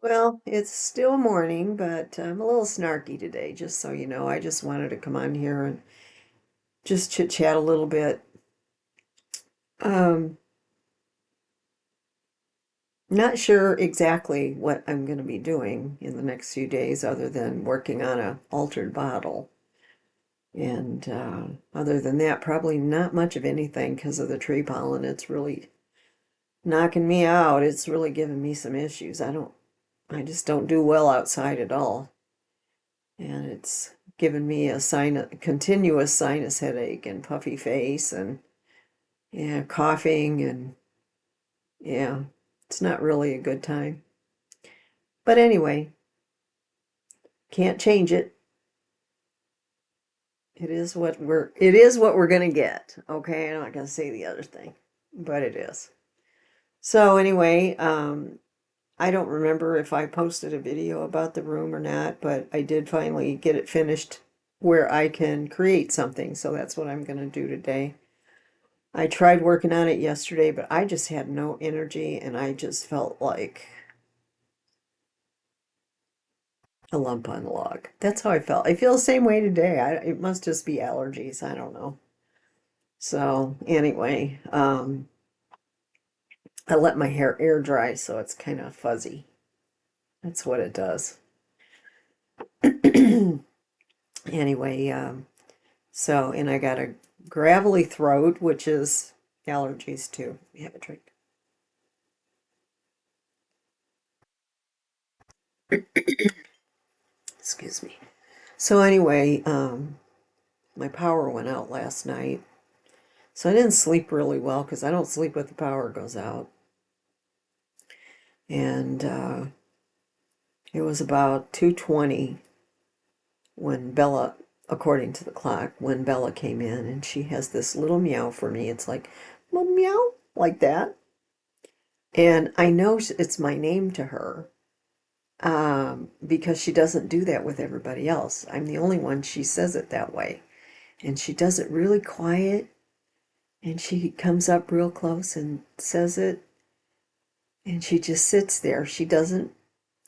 Well, it's still morning, but I'm a little snarky today, just so you know. I just wanted to come on here and just chit chat a little bit. Um, Not sure exactly what I'm going to be doing in the next few days other than working on a altered bottle. And other than that, probably not much of anything because of the tree pollen. It's really knocking me out. It's really giving me some issues. I just don't do well outside at all. And it's given me continuous sinus headache and puffy face and yeah, coughing and yeah, it's not really a good time. But anyway, can't change it. It is what we're gonna get. Okay, I'm not gonna say the other thing, but it is. So anyway, I don't remember if I posted a video about the room or not, but I did finally get it finished where I can create something. So that's what I'm gonna do today. I tried working on it yesterday, but I just had no energy and I just felt like a lump on the log. That's how I felt. I feel the same way today. It must just be allergies. I don't know. So anyway, I let my hair air dry so it's kind of fuzzy. That's what it does. Anyway, and I got a gravelly throat, which is allergies too. You have a drink. Excuse me. So anyway, my power went out last night. So I didn't sleep really well because I don't sleep with the power goes out. And it was about 2:20 when Bella, according to the clock, when Bella came in and she has this little meow for me. It's like, meow, like that. And I know it's my name to her because she doesn't do that with everybody else. I'm the only one she says it that way. And she does it really quiet. And she comes up real close and says it. And she just sits there. She doesn't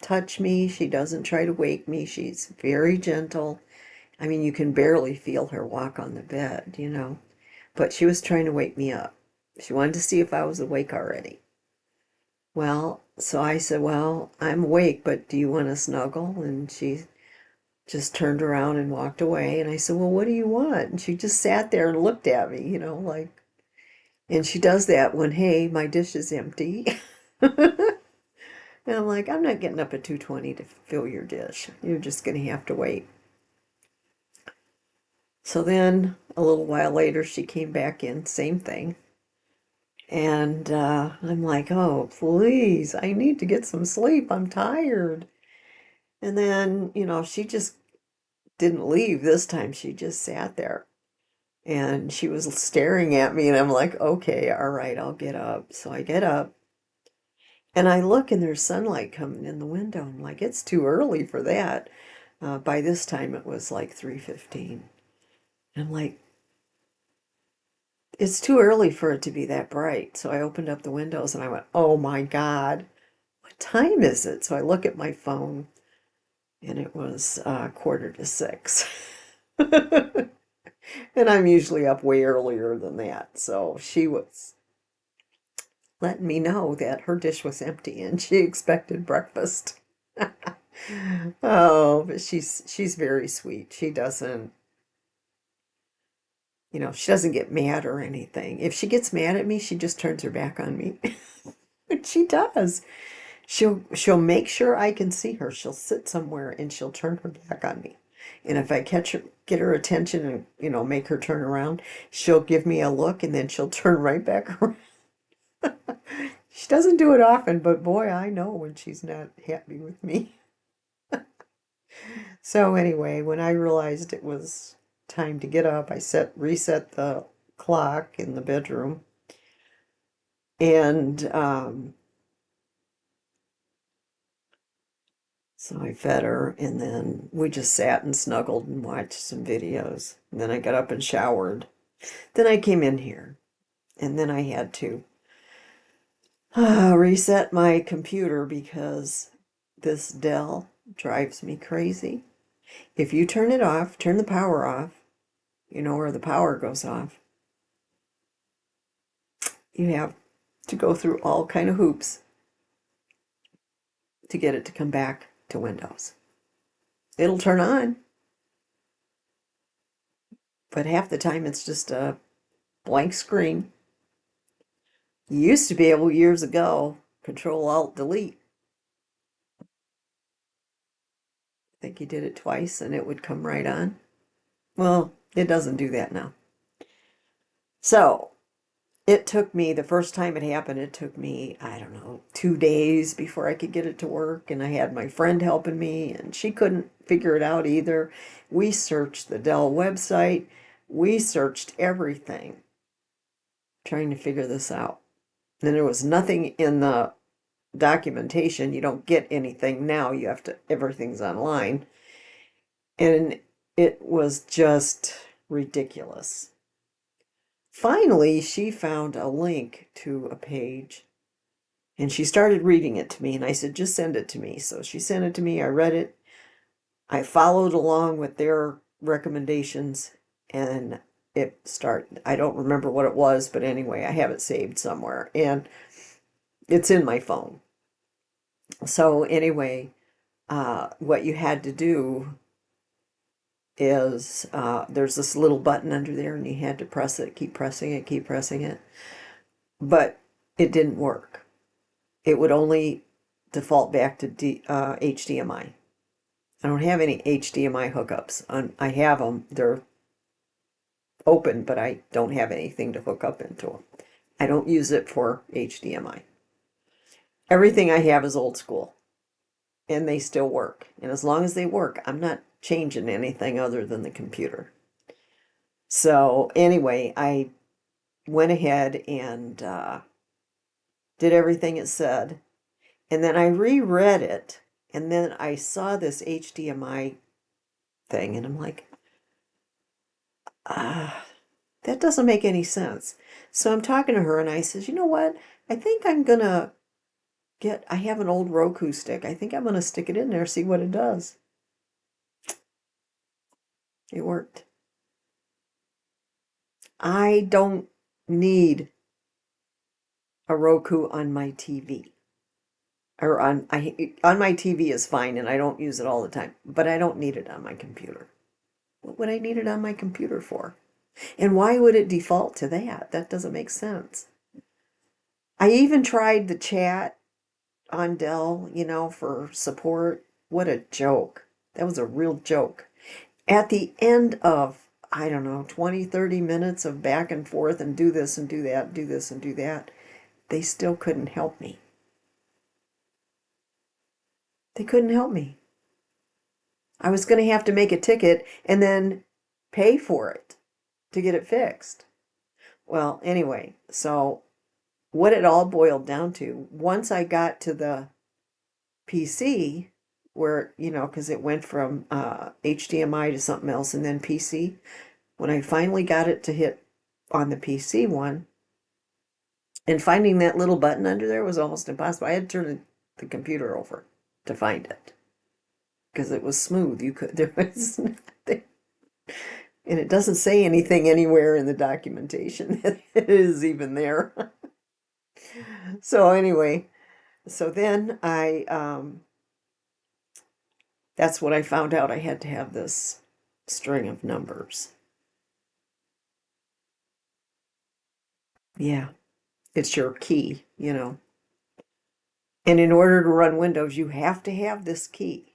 touch me. She doesn't try to wake me. She's very gentle. I mean, you can barely feel her walk on the bed. But she was trying to wake me up. She wanted to see if I was awake already. Well, so I said, well, I'm awake, but do you want to snuggle? And she just turned around and walked away. And I said, well, what do you want? And she just sat there and looked at me, like, and she does that when, hey, my dish is empty. And I'm like, I'm not getting up at 2:20 to fill your dish. You're just going to have to wait. So then a little while later, she came back in, same thing. And I'm like, oh, please, I need to get some sleep. I'm tired. And then, she just didn't leave this time. She just sat there and she was staring at me. And I'm like, okay, all right, I'll get up. So I get up and I look and there's sunlight coming in the window. I'm like, it's too early for that. By this time, it was like 3:15. I'm like, it's too early for it to be that bright. So I opened up the windows and I went, oh my God, what time is it? So I look at my phone and it was 5:45. And I'm usually up way earlier than that. So she was letting me know that her dish was empty and she expected breakfast. Oh, but she's very sweet. She doesn't get mad or anything. If she gets mad at me, she just turns her back on me. She does. She'll make sure I can see her. She'll sit somewhere and she'll turn her back on me. And if I get her attention and, make her turn around, she'll give me a look and then she'll turn right back around. She doesn't do it often, but boy, I know when she's not happy with me. So anyway, when I realized it was time to get up, I reset the clock in the bedroom and so I fed her, and then we just sat and snuggled and watched some videos. And then I got up and showered. Then I came in here, and then I had to reset my computer because This Dell drives me crazy. If you turn it off, turn the power off, or the power goes off, you have to go through all kind of hoops to get it to come back to Windows. It'll turn on, but half the time it's just a blank screen. You used to be able, years ago, Control Alt Delete. I think you did it twice and it would come right on. Well, it doesn't do that now. So it took me, the first time it happened, it took me, I don't know, 2 days before I could get it to work. And I had my friend helping me, and she couldn't figure it out either. We searched the Dell website. We searched everything trying to figure this out. And there was nothing in the documentation. You don't get anything now. You have to, everything's online. And it was just ridiculous. Finally, she found a link to a page and she started reading it to me. And I said, just send it to me. So she sent it to me. I read it. I followed along with their recommendations and it started. I don't remember what it was, but anyway, I have it saved somewhere and it's in my phone. So anyway, what you had to do is there's this little button under there and you had to press it, keep pressing it, keep pressing it. But it didn't work. It would only default back to HDMI. I don't have any HDMI hookups. I have them. They're open, but I don't have anything to hook up into them. I don't use it for HDMI. Everything I have is old school. And they still work. And as long as they work, I'm not changing anything other than the computer. So anyway, I went ahead and did everything it said. And then I reread it. And then I saw this HDMI thing. And I'm like, that doesn't make any sense. So I'm talking to her and I says, you know what? I think I'm going to I have an old Roku stick. I think I'm going to stick it in there, see what it does. It worked. I don't need a Roku on my TV. Or on my TV is fine and I don't use it all the time, but I don't need it on my computer. What would I need it on my computer for? And why would it default to that? That doesn't make sense. I even tried the chat on Dell, for support. What a joke. That was a real joke. At the end of, I don't know, 20, 30 minutes of back and forth and do this and do that, do this and do that, they still couldn't help me. They couldn't help me. I was going to have to make a ticket and then pay for it to get it fixed. Well, anyway, so what it all boiled down to, once I got to the PC, where, because it went from HDMI to something else and then PC, when I finally got it to hit on the PC one, and finding that little button under there was almost impossible. I had to turn the computer over to find it because it was smooth. There was nothing. And it doesn't say anything anywhere in the documentation that it is even there. So anyway, so then that's what I found out. I had to have this string of numbers. Yeah, it's your key, And in order to run Windows, you have to have this key.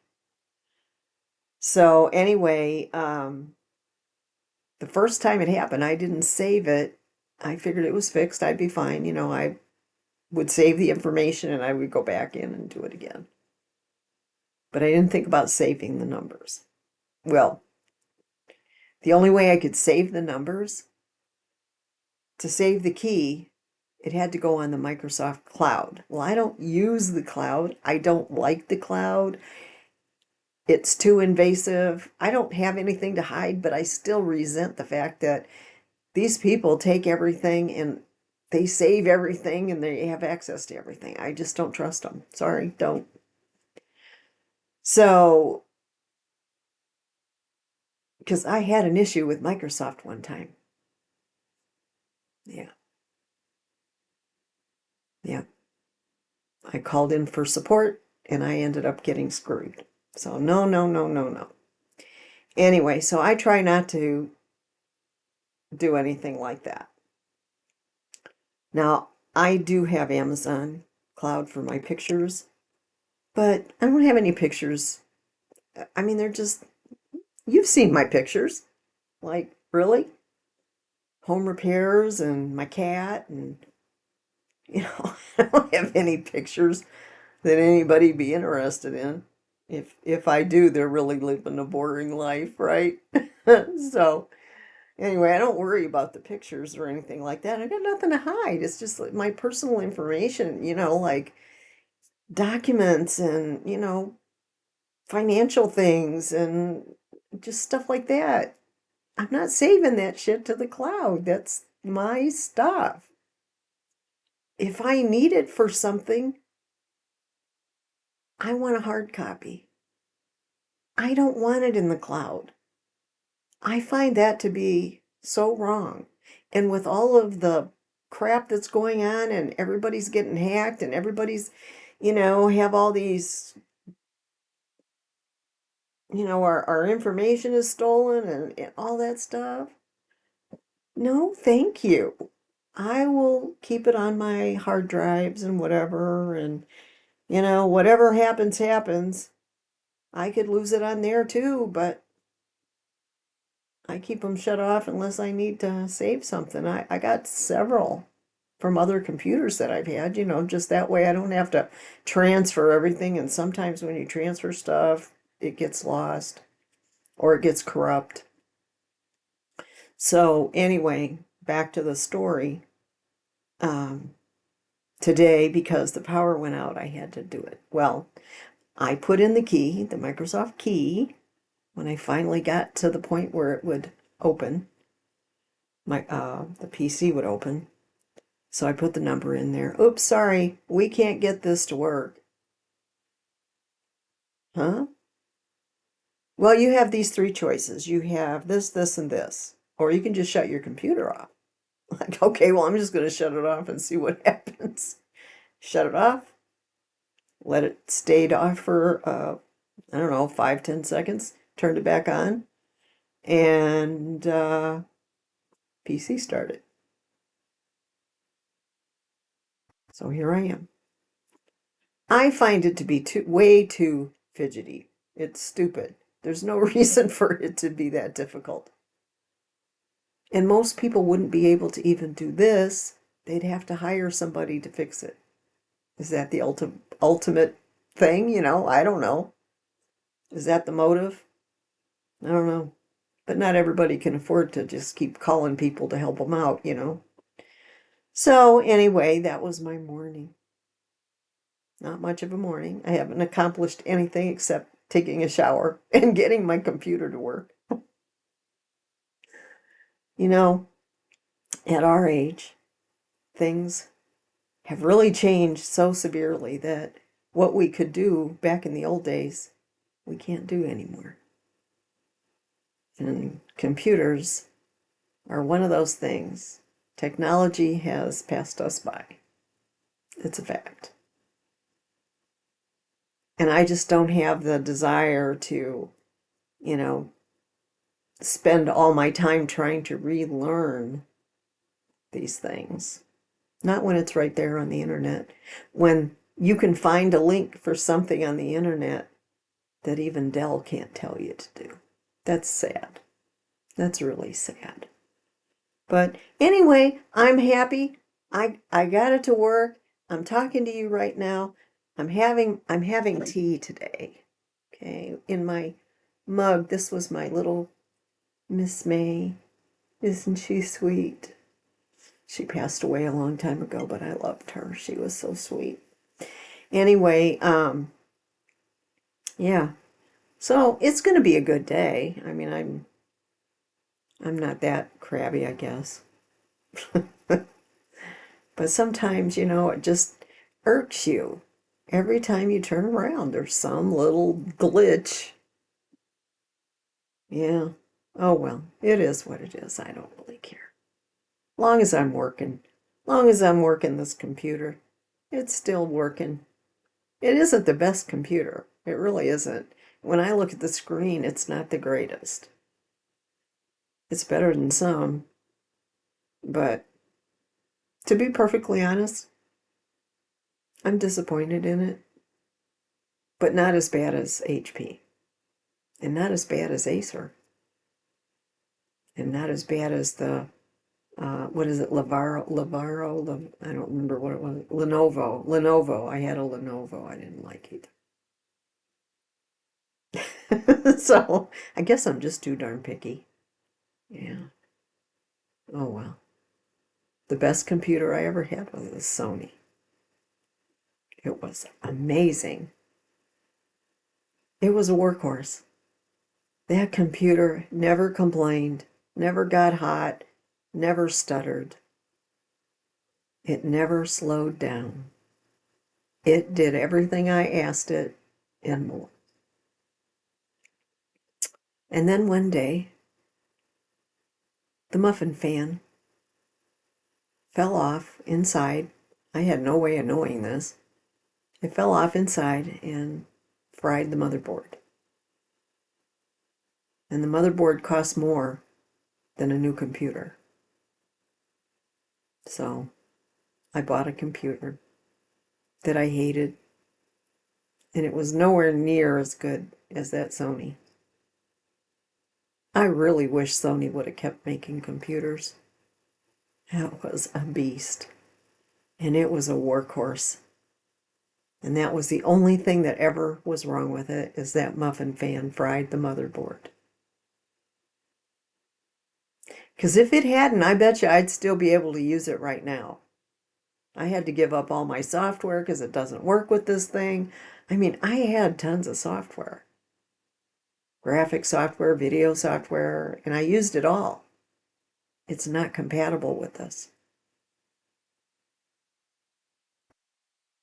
So anyway, the first time it happened, I didn't save it. I figured it was fixed. I'd be fine. I would save the information and I would go back in and do it again. But I didn't think about saving the numbers. Well, the only way I could save the numbers, to save the key, it had to go on the Microsoft cloud. Well, I don't use the cloud. I don't like the cloud. It's too invasive. I don't have anything to hide, but I still resent the fact that these people take everything and they save everything and they have access to everything. I just don't trust them. Sorry, don't. So, because I had an issue with Microsoft one time. Yeah, yeah. I called in for support and I ended up getting screwed. So, no, no, no, no, no. Anyway, so I try not to do anything like that. Now, I do have Amazon Cloud for my pictures, but I don't have any pictures. I mean, they're just, you've seen my pictures. Like, really? Home repairs and my cat, and, I don't have any pictures that anybody be interested in. If I do, they're really living a boring life, right? So, anyway, I don't worry about the pictures or anything like that. I got nothing to hide. It's just like my personal information, like documents and, financial things and just stuff like that. I'm not saving that shit to the cloud. That's my stuff. If I need it for something, I want a hard copy. I don't want it in the cloud. I find that to be so wrong. And with all of the crap that's going on and everybody's getting hacked and everybody's, have all these, our information is stolen and all that stuff. No, thank you. I will keep it on my hard drives and whatever. And, whatever happens, happens. I could lose it on there too, but I keep them shut off unless I need to save something. I got several from other computers that I've had, just that way I don't have to transfer everything. And sometimes when you transfer stuff, it gets lost or it gets corrupt. So, anyway, back to the story. Um, Today, because the power went out, I had to do it. Well, I put in the key, the Microsoft key, when I finally got to the point where it would open. The PC would open. So I put the number in there. Oops, sorry, we can't get this to work. Huh? Well, you have these three choices. You have this, this, and this. Or you can just shut your computer off. Like, okay, well, I'm just going to shut it off and see what happens. Shut it off. Let it stay off for, I don't know, 5-10 seconds. Turned it back on. And PC started. So here I am. I find it to be way too fidgety. It's stupid. There's no reason for it to be that difficult. And most people wouldn't be able to even do this. They'd have to hire somebody to fix it. Is that the ultimate thing? I don't know. Is that the motive? I don't know. But not everybody can afford to just keep calling people to help them out. So, anyway, that was my morning. Not much of a morning. I haven't accomplished anything except taking a shower and getting my computer to work. You know, at our age, things have really changed so severely that what we could do back in the old days, we can't do anymore. And computers are one of those things. Technology has passed us by. It's a fact. And I just don't have the desire to, you know, spend all my time trying to relearn these things. Not when it's right there on the internet. When you can find a link for something on the internet that even Dell can't tell you to do. That's sad. That's really sad. But anyway, I'm happy. I got it to work. I'm talking to you right now. I'm having tea today. Okay, in my mug. This was my little Miss May. Isn't she sweet? She passed away a long time ago, but I loved her. She was so sweet. Anyway, yeah. So it's going to be a good day. I mean, I'm not that crabby, I guess. But sometimes, it just irks you Every time you turn around, there's some little glitch. Yeah. Oh well, it is what it is. I don't really care. Long as I'm working. Long as I'm working this computer, it's still working. It isn't the best computer. It really isn't. When I look at the screen, it's not the greatest. It's better than some, but to be perfectly honest, I'm disappointed in it, but not as bad as HP, and not as bad as Acer, and not as bad as the what is it, I don't remember what it was. Lenovo. I had a Lenovo. I didn't like either. So I guess I'm just too darn picky. Yeah. Oh well. The best computer I ever had was a Sony. It was amazing. It was a workhorse. That computer never complained, never got hot, never stuttered. It never slowed down. It did everything I asked it and more. And then one day, the muffin fan fell off inside. I had no way of knowing this. It fell off inside and fried the motherboard. And the motherboard cost more than a new computer. So I bought a computer that I hated, and it was nowhere near as good as that Sony. I really wish Sony would have kept making computers. That was a beast, and it was a workhorse. And that was the only thing that ever was wrong with it, is that muffin fan fried the motherboard. Because if it hadn't, I bet you I'd still be able to use it right now. I had to give up all my software because it doesn't work with this thing. I mean, I had tons of software. Graphic software, video software, and I used it all. It's not compatible with this.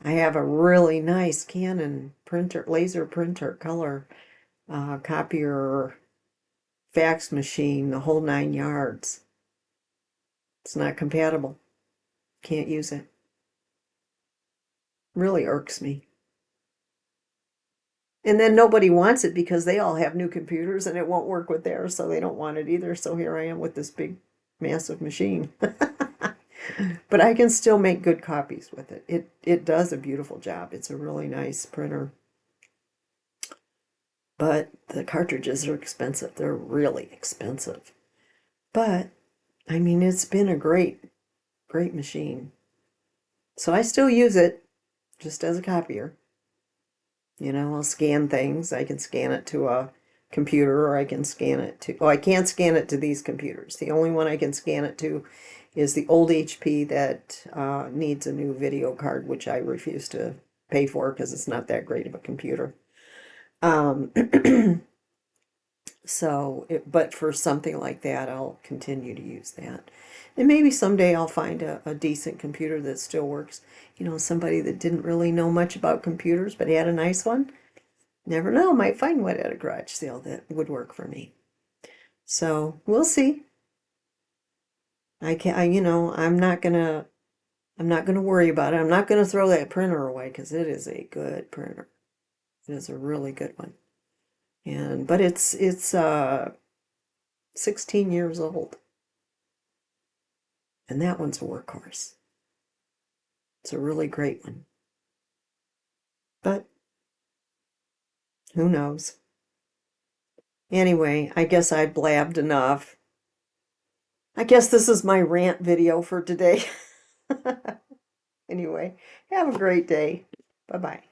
I have a really nice Canon printer, laser printer, color copier, fax machine, the whole 9 yards. It's not compatible. Can't use it. Really irks me. And then nobody wants it because they all have new computers and it won't work with theirs, so they don't want it either. So here I am with this big, massive machine. But I can still make good copies with it. It does a beautiful job. It's a really nice printer. But the cartridges are expensive. They're really expensive. But, I mean, it's been a great, great machine. So I still use it just as a copier. You know, I'll scan things. I can scan it to a computer, or I can scan it to, oh, I can't scan it to these computers. The only one I can scan it to is the old HP that needs a new video card, which I refuse to pay for because it's not that great of a computer. Um, but for something like that, I'll continue to use that. And maybe someday I'll find a decent computer that still works. You know, somebody that didn't really know much about computers but had a nice one. Never know, might find one at a garage sale that would work for me. So we'll see. I'm not gonna worry about it. I'm not gonna throw that printer away because it is a good printer. It is a really good one. But it's 16 years old. And that one's a workhorse. It's a really great one. But who knows? Anyway, I guess I blabbed enough. I guess this is my rant video for today. Anyway, have a great day. Bye-bye.